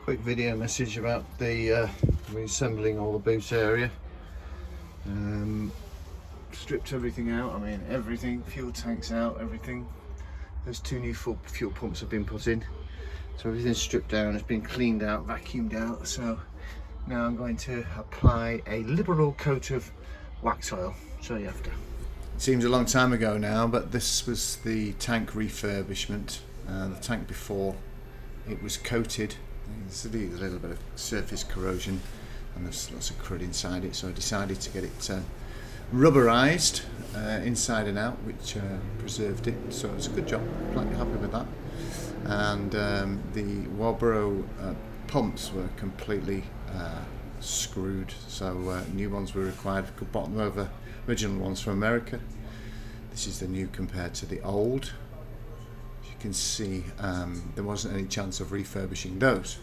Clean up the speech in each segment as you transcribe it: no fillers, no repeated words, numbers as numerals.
quick video message about the reassembling all the boot area. Stripped everything out, I mean everything, fuel tanks out, everything. Those two new fuel pumps have been put in, so everything's stripped down, it's been cleaned out, vacuumed out. So now I'm going to apply a liberal coat of wax oil. Show you after. It seems a long time ago now, but this was the tank refurbishment. The tank before, it was coated. There's a little bit of surface corrosion and there's lots of crud inside it, so I decided to get it rubberized inside and out, which preserved it, so it's a good job. Quite happy with that. And the Walbro pumps were completely screwed, so new ones were required. Could bought them over original ones from America. This is the new compared to the old. As you can see, there wasn't any chance of refurbishing those.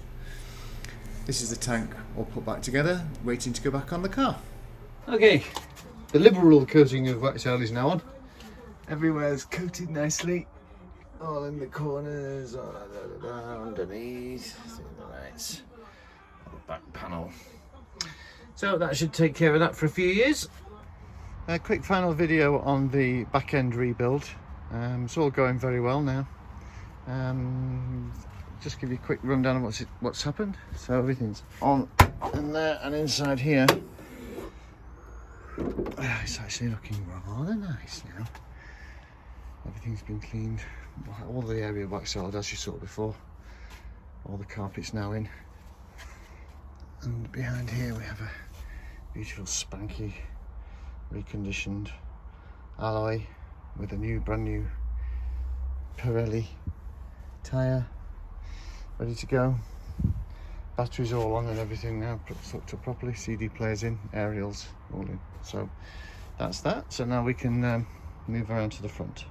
This is the tank all put back together, waiting to go back on the car. Okay, the liberal coating of wax oil is now on. Everywhere's coated nicely, all in the corners, all underneath, the lights, on the back panel. So that should take care of that for a few years. A quick final video on the back end rebuild. It's all going very well now. Just give you a quick rundown of what's happened. So everything's on in there and inside here. It's actually looking rather nice now. Everything's been cleaned. All the area wax oiled as you saw before. All the carpets now in. And behind here we have a beautiful spanky reconditioned alloy with a brand new Pirelli tyre ready to go. Batteries all on and everything now, hooked up properly. CD players in, aerials all in. So that's that. So now we can move around to the front.